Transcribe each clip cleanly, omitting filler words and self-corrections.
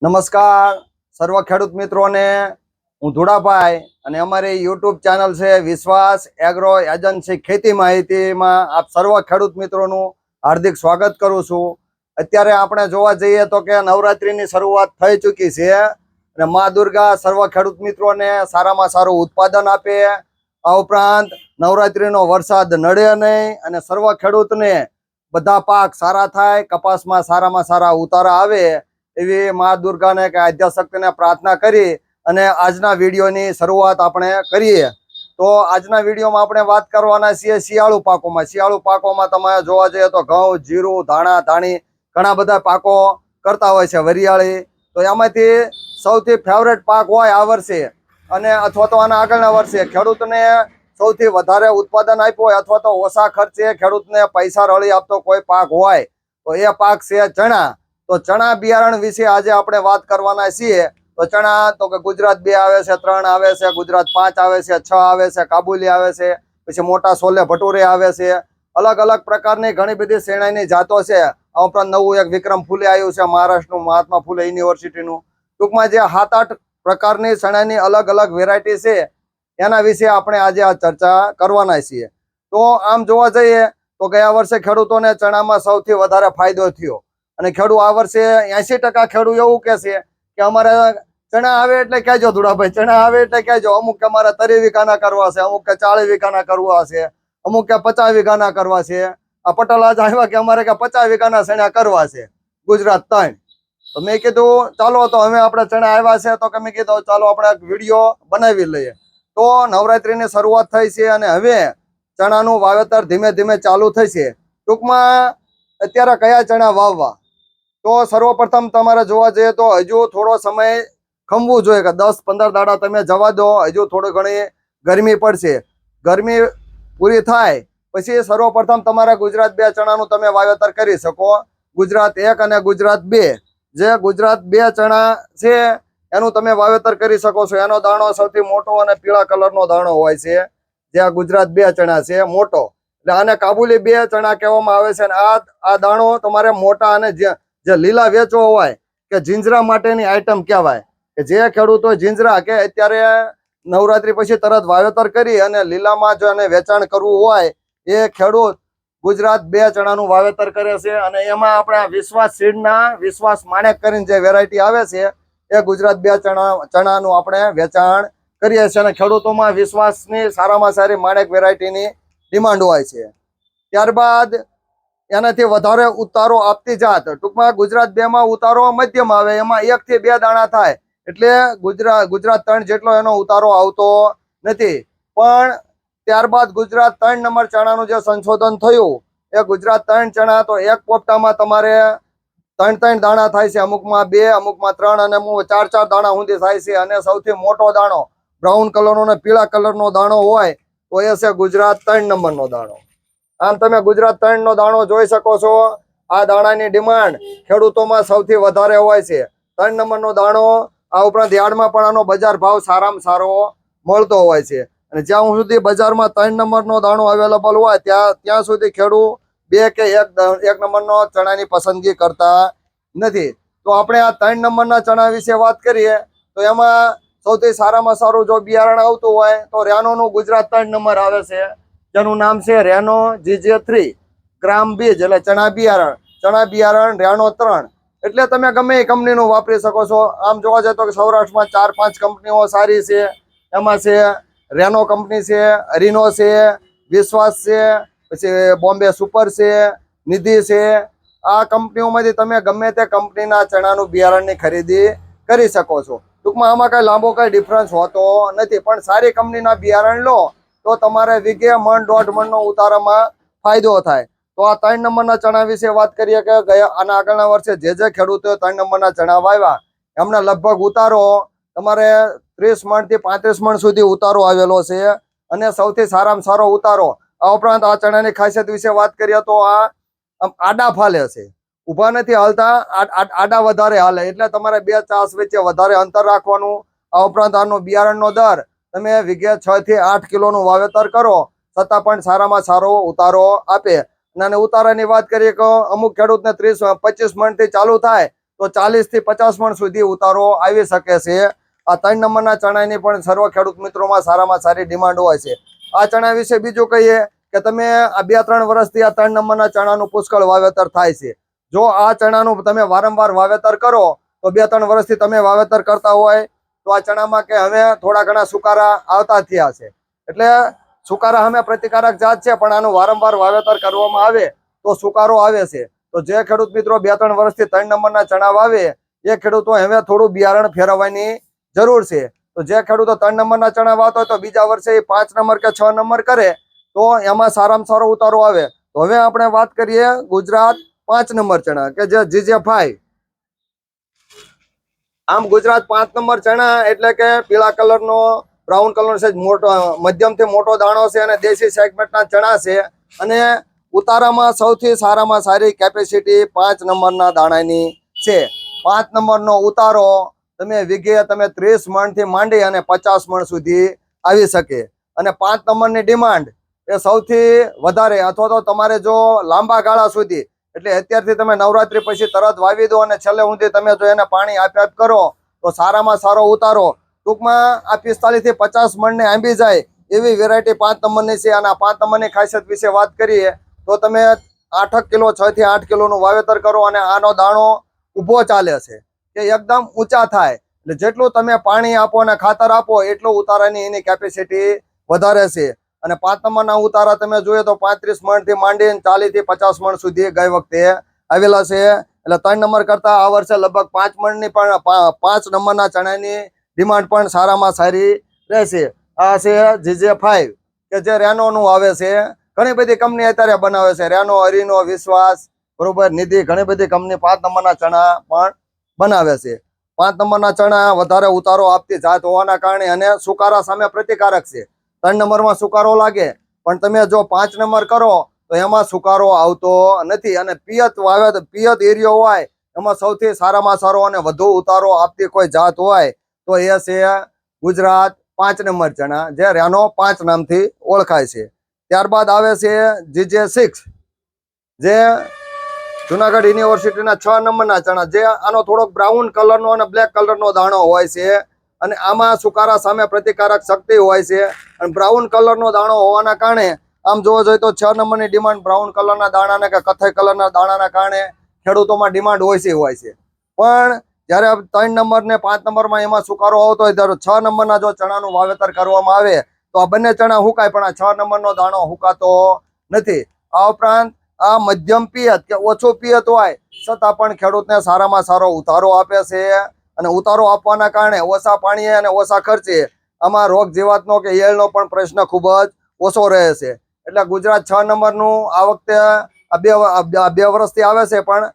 નમસ્કાર સર્વ ખેડૂત મિત્રોને હું ધુડાભાઈ અને અમારી યુટ્યુબ ચેનલ છે વિશ્વાસ એગ્રો એજન્સી ખેતી માહિતીમાં આપ સર્વ ખેડૂત મિત્રોનું હાર્દિક સ્વાગત કરું છું। અત્યારે આપણે જોવા જઈએ તો કે નવરાત્રીની શરૂઆત થઈ ચૂકી છે અને મા દુર્ગા સર્વ ખેડૂત મિત્રોને સારામાં સારું ઉત્પાદન આપે, આ ઉપરાંત નવરાત્રીનો વરસાદ નડે નહીં અને સર્વ ખેડૂતને બધા પાક સારા થાય, કપાસમાં સારામાં સારા ઉતારા આવે એવી મા દુર્ગાને કે આદ્યશક્તિને પ્રાર્થના કરી અને આજના વિડીયોની શરૂઆત આપણે કરીએ। તો આજના વિડીયોમાં આપણે વાત કરવાના છીએ શિયાળુ પાકોમાં। શિયાળુ પાકોમાં તમે જોવા જઈએ તો ઘઉં, જીરું, ધાણા, ધાણી ઘણા બધા પાકો કરતા હોય છે, વરિયાળી। તો એમાંથી સૌથી ફેવરેટ પાક હોય આ વર્ષે અને અથવા તો આના આગળના વર્ષે ખેડૂતને સૌથી વધારે ઉત્પાદન આપ્યું હોય અથવા તો ઓછા ખર્ચે ખેડૂતને પૈસા રળી આપતો કોઈ પાક હોય તો એ પાક છે ચણા। તો ચણા બિયારણ વિશે આજે આપણે વાત કરવાના છીએ। તો ચણા તો કે ગુજરાત 2 આવે છે, 3 આવે છે, ગુજરાત 5 આવે છે, 6 આવે છે, કાબુલી આવે છે, પછી મોટા છોલે ભટુરે આવે છે। અલગ અલગ પ્રકારની ઘણી બધી શેરડાની જાતો છે। આ ઉપરાંત નવું એક વિક્રમ ફૂલે આવ્યું છે, મહારાષ્ટ્રનું મહાત્મા ફૂલે યુનિવર્સિટીનું। ટૂંકમાં જે 7-8 પ્રકારની ચણાની અલગ અલગ વેરાયટી છે એના વિશે આપણે આજે આ ચર્ચા કરવાના છીએ। તો આમ જોવા જઈએ તો ગયા વર્ષે ખેડૂતોને ચણામાં સૌથી વધારે ફાયદો થયો અને ખેડૂત આ વર્ષે 80% ખેડૂત એવું કે છે કે અમારે ચણા આવે એટલે કહેજો ધુડાભાઈ, ચણા આવે એટલે કહેજો। અમુક કે અમારે 30 વીઘાના કરવા છે, અમુક કે 40 વીઘાના કરવા છે, અમુક કે 50 વીઘાના કરવા છે। આ પટેલ આજ આવ્યા કે અમારે કે 50 વીઘાના ચણા કરવા છે, ગુજરાત 3। તો મેં કીધું ચાલો તો હવે આપણે ચણા આવ્યા છે તો કે મેં કીધું ચાલો આપણે એક વિડીયો બનાવી લઈએ। તો નવરાત્રીની શરૂઆત થઈ છે અને હવે ચણાનું વાવેતર ધીમે ધીમે ચાલુ થશે। ટૂંકમાં અત્યારે કયા ચણા વાવવા, તો સર્વપ્રથમ તમારે જોવા જઈએ તો હજુ થોડો સમય ખમવું જોઈએ કે 10-15 દાડા તમે જવા દો, હજુ થોડી ઘણી ગરમી પડશે। ગરમી પૂરી થાય પછી સર્વપ્રથમ તમારે ગુજરાત 2 ચણાનું તમે વાવેતર કરી શકો। ગુજરાત 1 અને ગુજરાત 2, જે ગુજરાત 2 ચણા છે એનું તમે વાવેતર કરી શકો છો। એનો દાણો સૌથી મોટો અને પીળા કલરનો દાણો હોય છે, જે આ ગુજરાત 2 ચણા છે મોટો, એટલે આને કાબુલી 2 ચણા કહેવામાં આવે છે। અને આ દાણો તમારે મોટા અને જે લીલા વેચવો હોય કે જીંજરા માટેની આઈટમ કહેવાય કે જે ખેડૂતો જીંજરા કે અત્યારે નવરાત્રી પછી તરત વાવેતર કરી અને લીલામાં જો એને વેચાણ કરવું હોય એ ખેડૂત ગુજરાત 2 ચણાનું વાવેતર કરે છે। અને એમાં આપણે વિશ્વાસ સીડના વિશ્વાસ માણેક કરીને જે વેરાયટી આવે છે એ ગુજરાત 2 ચણાનું આપણે વેચાણ કરીએ છીએ અને ખેડૂતોમાં વિશ્વાસની સારામાં સારી માણેક વેરાયટીની ડિમાન્ડ હોય છે। ત્યારબાદ એનાથી વધારે ઉતારો આપતી જાત, ટૂંકમાં ગુજરાત 2 માં ઉતારો મધ્યમ આવે, એમાં 1 થી 2 દાણા થાય, એટલે ગુજરાત 3 જેટલો એનો ઉતારો આવતો નથી। પણ ત્યારબાદ ગુજરાત 3 નંબર ચણાનું જે સંશોધન થયું એ ગુજરાત 3 ચણા તો એક પોપટામાં તમારે 3 દાણા થાય છે, અમુકમાં 2, અમુકમાં 3 અને અમુક 4 દાણા સુધી થાય છે। અને સૌથી મોટો દાણો બ્રાઉન કલરનો અને પીળા કલરનો દાણો હોય તો એ છે ગુજરાત 3 નંબરનો દાણો। આમ તમે ગુજરાત 3 નો દાણો જોઈ શકો છો। આ દાણાની ડિમાન્ડ ખેડૂતોમાં સૌથી વધારે હોય છે, 3 નંબરનો દાણો। આ ઉપરાંત યાર્ડમાં પણ આનો બજાર ભાવ સારામાં સારો મળતો હોય છે અને જ્યાં સુધી બજારમાં 3 નંબરનો દાણો અવેલેબલ હોય ત્યાં સુધી ખેડૂત 2 કે 1 નંબરનો ચણાની પસંદગી કરતા નથી। તો આપણે આ 3 નંબરના ચણા વિશે વાત કરીએ તો એમાં સૌથી સારામાં સારું જો બિયારણ આવતું હોય તો રેનોનું ગુજરાત 3 નંબર આવે છે, જેનું નામ છે રેનો GJ3 ગ્રામ બીજ, એટલે ચણા બિયારણ રેનો 3। એટલે તમે ગમે એ કંપનીનું વાપરી શકો છો। આમ જોવા જાય તો સૌરાષ્ટ્રમાં 4-5 કંપનીઓ સારી છે, એમાં છે રેનો કંપની છે, હરિનો છે, વિશ્વાસ છે, પછી બોમ્બે સુપર છે, નિધિ છે। આ કંપનીઓમાંથી તમે ગમે તે કંપનીના ચણાનું બિયારણની ખરીદી કરી શકો છો। ટૂંકમાં આમાં કઈ લાંબો કઈ ડિફરન્સ હોતો નથી, પણ સારી કંપનીના બિયારણ લો તો તમારે વીઘે 1.5 મણનો ઉતારામાં ફાયદો થાય। તો આ 3 નંબરના ચણા વિશે વાત કરીએ કે આના આગળના વર્ષે જે ખેડૂતોએ 3 નંબરના ચણા વાવ્યા એમને લગભગ ઉતારો તમારે 30 મણથી 35 મણ સુધી ઉતારો આવેલો છે અને સૌથી સારામાં સારો ઉતારો। આ ઉપરાંત આ ચણાની ખાસિયત વિશે વાત કરીએ તો આ આડા ફાલે છે, ઊભા નથી હાલતા, આડા વધારે હાલે, એટલે તમારે 2 ચાસ વચ્ચે વધારે અંતર રાખવાનું। આ ઉપરાંત આનો બિયારણનો દર તમે વીઘે 6 થી 8 કિલોનું વાવેતર કરો છતાં પણ સારામાં સારો ઉતારો આપે। અને ઉતારાની વાત કરીએ તો અમુક ખેડૂતને 30-25 મણથી ચાલુ થાય તો 40 થી 50 મણ સુધી ઉતારો આવી શકે છે. આ 3 નંબરના ચણાની પણ સર્વ ખેડૂત મિત્રોમાં સારામાં સારી ડિમાન્ડ હોય છે. આ ચણા વિશે બીજું કહીએ કે તમે આ 2-3 વર્ષથી આ 3 નંબરના ચણાનું પુષ્કળ વાવેતર થાય છે. જો આ ચણાનું તમે વારંવાર વાવેતર કરો તો 2-3 વર્ષથી તમે વાવેતર કરતા હોય તો આ ચણામાં કે હવે થોડા ઘણા સુકારા આવતા થયા છે. એટલે સુકારા સામે પ્રતિકારક જાત છે, પણ આનું વારંવાર વાવેતર કરવામાં આવે તો સુકારો આવે છે. તો જે ખેડૂત મિત્રો 2-3 વર્ષથી 3 નંબરના ચણા વાવે એ ખેડૂતો હવે થોડું બિયારણ ફેરવવાની જરૂર છે. તો જે ખેડૂતો 3 નંબરના ચણા વાવતો હોય તો બીજા વર્ષે 5 નંબર કે 6 નંબર કરે તો એમાં સારામાં સારો ઉતારો આવે. તો હવે આપણે વાત કરીએ ગુજરાત 5 નંબર ચણા કે જે GJ5. આમ ગુજરાત 5 નંબર ચણા એટલે કે પીળા કલરનો બ્રાઉન કલર છે, મોટો મધ્યમથી મોટો દાણો છે અને દેશી સેગમેન્ટના ચણા છે. અને ઉતારામાં સૌથી સારામાં સારી કેપેસિટી 5 નંબરના દાણાની છે. 5 નંબરનો ઉતારો તમે વીઘે તમે 30 મણથી માંડી અને 50 મણ સુધી આવી શકે. અને 5 નંબરની ડિમાન્ડ એ સૌથી વધારે, અથવા તો તમારે જો લાંબા ગાળા સુધી એટલે અત્યારથી તમે નવરાત્રી પછી તરત વાવી દો અને છેલ્લે સુધી તમે જો એને પાણી આપ કરો તો સારામાં સારો ઉતારો. ટૂંકમાં આ 45 થી 50 મણને આંબી જાય એવી વેરાયટી 5 નંબરની છે. અને આ 5 નંબરની ખાસિયત વિશે વાત કરીએ તો તમે 8 કિલો 6 થી 8 કિલોનું વાવેતર કરો અને આનો દાણો ઊભો ચાલે છે કે એકદમ ઊંચા થાય. એટલે જેટલું તમે પાણી આપો અને ખાતર આપો એટલું ઉતારાની એની કેપેસિટી વધારે છે. અને 5 નંબરના ઉતારા તમે જોઈએ તો 35 મણથી માંડીને 40 થી 50 મણ સુધી ગઈ વખતે આવેલા છે. એટલે 3 નંબર કરતા આ વર્ષે લગભગ 5 મણની પણ 5 નંબરના ચણાની ડિમાન્ડ પણ સારામાં સારી રહેશે. આ છે GJ5 કે જે રેનોનું આવે છે. ઘણી બધી કંપની અત્યારે બનાવે છે, રેનો, હરીનો, વિશ્વાસ, બરોબર, નિધિ, ઘણી બધી કંપની 5 નંબરના ચણા પણ બનાવે છે. 5 નંબરના ચણા વધારે ઉતારો આપતી જાત હોવાના કારણે અને સુકારા સામે પ્રતિકારક છે. 3 નંબરમાં સુકારો લાગે પણ તમે જો 5 નંબર કરો તો એમાં સુકારો આવતો નથી. અને પિયત એરિયો હોય એમાં સૌથી સારામાં સારો અને વધુ ઉતારો આપતી કોઈ જાત હોય તો એ છે ગુજરાત 5 નંબર ચણા, જે રેનો 5 નામથી ઓળખાય છે. ત્યારબાદ આવે છે GJ6, જે જુનાગઢ યુનિવર્સિટીના 6 નંબરના ચણા, જે આનો થોડોક બ્રાઉન કલરનો અને બ્લેક કલરનો દાણો હોય છે. અને આમાં સુકારા સામે પ્રતિકારક શક્તિ હોય છે. અને બ્રાઉન કલરનો દાણો હોવાના કારણે આમ જોવા જોઈએ તો 6 નંબરની ડિમાન્ડ બ્રાઉન કલરના દાણાને કે કથ્થઈ કલરના દાણાના કારણે ખેડૂતોમાં ડિમાન્ડ હોય છે. પણ જ્યારે 3 નંબર ને 5 નંબરમાં એમાં સુકારો આવતો હોય ત્યારે 6 નંબરના જો ચણાનું વાવેતર કરવામાં આવે તો આ બંને ચણા હુકાય પણ આ 6 નંબરનો દાણો હુકાતો નથી. આ ઉપરાંત આ મધ્યમ પિયત કે ઓછો પિયત હોય છતાં પણ ખેડૂતને સારામાં સારો ઉતારો આપે છે. અને ઉતારો આપવાના કારણે ઓછા પાણીએ અને ઓછા ખર્ચે આમાં રોગ જીવાતનો કે ઈયળનો પણ પ્રશ્ન ખૂબ જ ઓછો રહે છે. એટલે ગુજરાત 6 નંબરનું આ વખતે આ બે વર્ષથી આવે છે પણ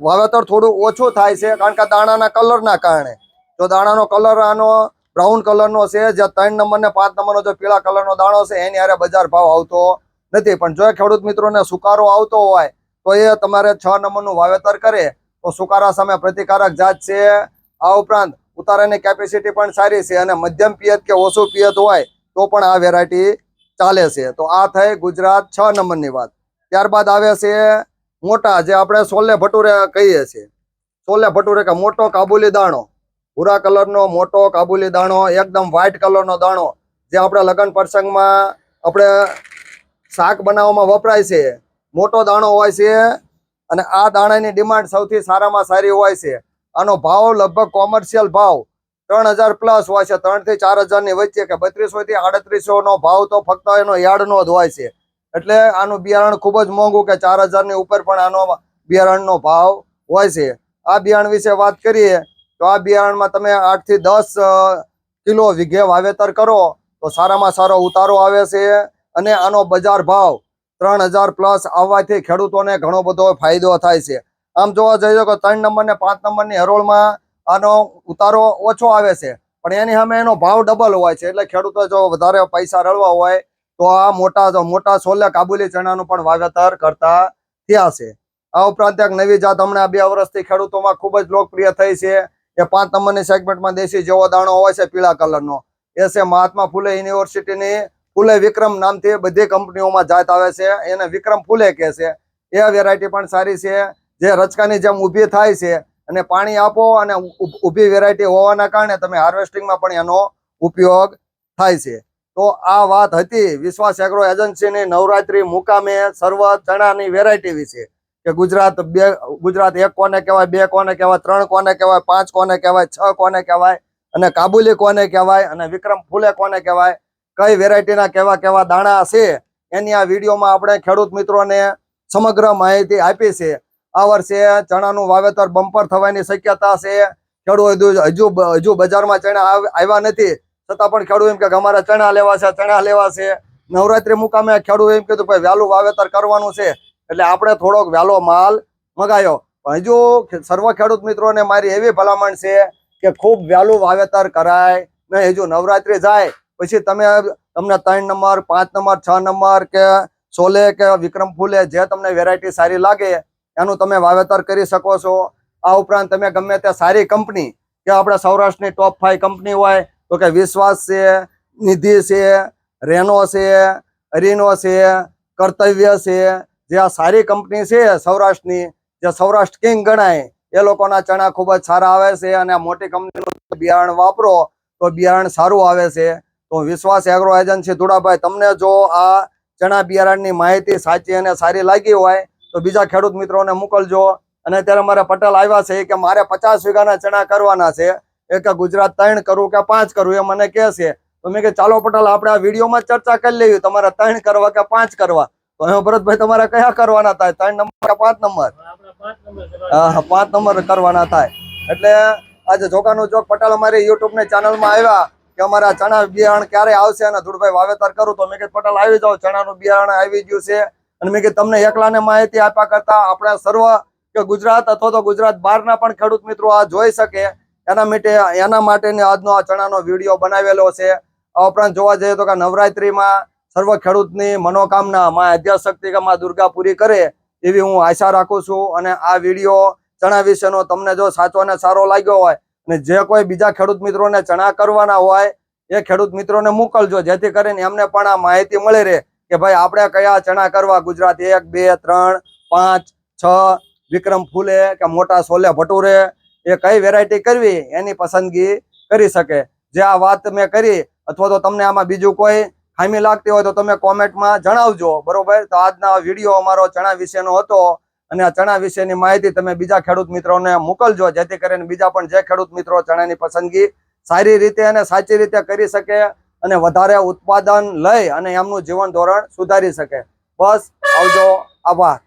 વાવેતર થોડું ઓછું થાય છે, કારણ કે દાણાના કલરના કારણે. જો દાણાનો કલર આનો બ્રાઉન કલરનો છે, જે 3 નંબર ને 5 નંબરનો જો પીળા કલરનો દાણો છે એની હારે બજાર ભાવ આવતો નથી. પણ જો ખેડૂત મિત્રોને સુકારો આવતો હોય તો એ તમારે 6 નંબરનું વાવેતર કરે તો સુકારા સામે પ્રતિકારક જાત છે. આ ઉપરાંત ઉતારાની કેપેસિટી પણ સારી છે અને મધ્યમ પિયત કે ઓછું પિયત હોય તો પણ આ વેરાયટી ચાલે છે. તો આ થઈ ગુજરાત 6 નંબરની વાત. ત્યારબાદ આવે છે મોટા, જે આપણે છોલે ભટુરે કહીએ છીએ. છોલે ભટુરે કે મોટો કાબુલી દાણો, ભૂરા કલરનો મોટો કાબુલી દાણો, એકદમ વ્હાઈટ કલરનો દાણો, જે આપણે લગ્ન પ્રસંગમાં આપણે શાક બનાવવામાં વપરાય છે. મોટો દાણો હોય છે અને આ દાણાની ડિમાન્ડ સૌથી સારામાં સારી હોય છે. આનો ભાવ લગભગ કોમર્શિયલ ભાવ 3000 પ્લસ હોય છે, 3 થી 4000 ની વચ્ચે, કે 3200 થી 3800 નો ભાવ તો ફક્ત એનો યાર્ડનો જ હોય છે. એટલે આનું બિયારણ ખૂબ જ મોંઘું, કે 4000 ની ઉપર પણ આનો બિયારણનો ભાવ હોય છે. આ બિયારણ વિશે વાત કરીએ તો આ બિયારણમાં તમે 8 થી 10 કિલો વીઘે વાવેતર કરો તો સારામાં સારો ઉતારો આવે છે. અને આનો બજાર ભાવ 3000 પ્લસ આવવાથી ખેડૂતોને ઘણો બધો ફાયદો થાય છે. આમ જોવા જઈએ તો 3 નંબર ને 5 નંબરની હરોળમાં આનો ઉતારો ઓછો આવે છે, પણ એની સામે એનો ભાવ ડબલ હોય છે. એટલે ખેડૂતો જો વધારે પૈસા રળવા હોય તો આ મોટા છોલે કાબુલી ચણાનું પણ વાવેતર કરતા થયા છે. આ ઉપરાંત એક નવી જાત હમણાં 2 વર્ષથી ખેડૂતોમાં ખૂબ જ લોકપ્રિય થઈ છે. એ 5 નંબરની સેગમેન્ટમાં દેશી જેવો દાણો હોય છે પીળા કલરનો, એ છે મહાત્મા ફૂલે યુનિવર્સિટીની ફૂલે વિક્રમ નામથી બધી કંપનીઓમાં જાત આવે છે. એને વિક્રમ ફૂલે કહે છે. એ વેરાયટી પણ સારી છે, જે રચકાની જેમ ઊભી થાય છે અને પાણી આપો અને ઊભી વેરાયટી હોવાના કારણે તમે હાર્વેસ્ટિંગમાં પણ એનો ઉપયોગ થાય છે. તો આ વાત હતી વિશ્વાસ એગ્રો એજન્સીની નવરાત્રી મુકામે સર્વ ચણાની વેરાયટી વિશે કે ગુજરાત 1 કોને કહેવાય, 2 કોને કહેવાય, 3 કોને કહેવાય, 5 કોને કહેવાય, 6 કોને કહેવાય અને કાબુલી કોને કહેવાય અને વિક્રમ ફૂલે કોને કહેવાય, કઈ વેરાયટીના કેવા કેવા દાણા છે એની આ વિડીયોમાં આપણે ખેડૂત મિત્રોને સમગ્ર માહિતી આપી છે. આ વર્ષે ચણાનું વાવેતર બમ્પર થવાની શક્યતા છે. ખેડૂત હજુ બજારમાં ચણા આવ્યા નથી છતાં પણ ખેડૂત એમ કે અમારે ચણા લેવા છે. નવરાત્રી મુકામે ખેડૂત એમ કીધું ભાઈ વહેલું વાવેતર કરવાનું છે એટલે આપણે થોડોક વહેલો માલ મગાયો. હજુ સર્વ ખેડૂત મિત્રોને મારી એવી ભલામણ છે કે ખૂબ વહેલું વાવેતર કરાય નહીં. હજુ નવરાત્રી જાય પછી તમને 3 નંબર, 5 નંબર, 6 નંબર કે સોલે કે વિક્રમ ફૂલે જે તમને વેરાયટી સારી લાગે એનું તમે વાવેતર કરી શકો છો. આ ઉપરાંત તમે ગમે તે સારી કંપની કે આપણે સૌરાષ્ટ્રની ટોપ 5 કંપની હોય તો કે વિશ્વાસ છે, નિધિ છે, રેનો છે, અરીનો છે, કર્તવ્ય છે, જે આ સારી કંપની છે સૌરાષ્ટ્રની, જે સૌરાષ્ટ્ર કિંગ ગણાય એ લોકોના ચણા ખૂબ જ સારા આવે છે અને મોટી કંપનીનું બિયારણ વાપરો તો બિયારણ સારું આવે છે. તો વિશ્વાસ એગ્રો એજન્સી ધુડાભાઈ, તમને જો આ ચણા બિયારણની માહિતી સાચી અને સારી લાગી હોય તો બીજા ખેડૂત મિત્રોને મોકલજો. અને અત્યારે મારે પટેલ આવ્યા છે કે મારે 50 વીઘાના ચણા કરવાના છે, એક ગુજરાત 3 કરું કે 5 કરું એ મને કહે છે. તો મેં કે ચાલો પટેલ આપણે આ વિડીયોમાં ચર્ચા કરી લેવી, તમારે 3 કરવા કે 5 કરવા. તો હવે ભરતભાઈ તમારે કયા કરવાના થાય, 3 નંબર કે 5 નંબર? 5 નંબર કરવાના થાય. એટલે આજે જોગાનું ચોક પટેલ અમારી યુટ્યુબ ની ચેનલમાં આવ્યા કે અમારા ચણા બિયારણ ક્યારે આવશે અને ધુડભાઈ વાવેતર કરું. તો મેં કીધું પટેલ આવી જાઓ, ચણાનું બિયારણ આવી ગયું છે. અને મેં કીધું તમને એકલાને માહિતી આપ્યા કરતા આપણે સર્વ કે ગુજરાત અથવા તો ગુજરાત બહારના પણ ખેડૂત મિત્રો આ જોઈ શકે એના માટેની આજનો આ ચણાનો વિડીયો બનાવેલો છે. આ ઉપરાંત જોવા જઈએ તો કે નવરાત્રીમાં સર્વ ખેડૂતની મનોકામના માં આદ્યશક્તિ કે માં દુર્ગા પૂરી કરે એવી હું આશા રાખું છું. અને આ વિડીયો ચણા વિશેનો તમને જો સાચો અને સારો લાગ્યો હોય અને જે કોઈ બીજા ખેડૂત મિત્રોને ચણા કરવાના હોય એ ખેડૂત મિત્રોને મોકલજો, જેથી કરીને એમને પણ આ માહિતી મળી રહે કે ભાઈ આપણે કયા ચણા કરવા, ગુજરાત 1, 2, 3, 5, 6, વિક્રમ ફૂલે કે મોટા સોલે ભટુરે એ કઈ વેરાયટી કરવી એની પસંદગી કરી શકે. જે આ વાત મેં કરી અથવા તો તમને આમાં બીજું કોઈ ખામી લાગતી હોય તો તમે કોમેન્ટમાં જણાવજો, બરોબર? તો આજના વિડીયો અમારો ચણા વિશેનો હતો અને આ ચણા વિશેની માહિતી તમે બીજા ખેડૂત મિત્રોને મોકલજો, જેથી કરીને બીજા પણ જે ખેડૂત મિત્રો ચણાની પસંદગી સારી રીતે અને સાચી રીતે કરી શકે અને વધારે ઉત્પાદન લઈ અને એમનું જીવન ધોરણ સુધારી શકે. બસ આવજો, આભાર.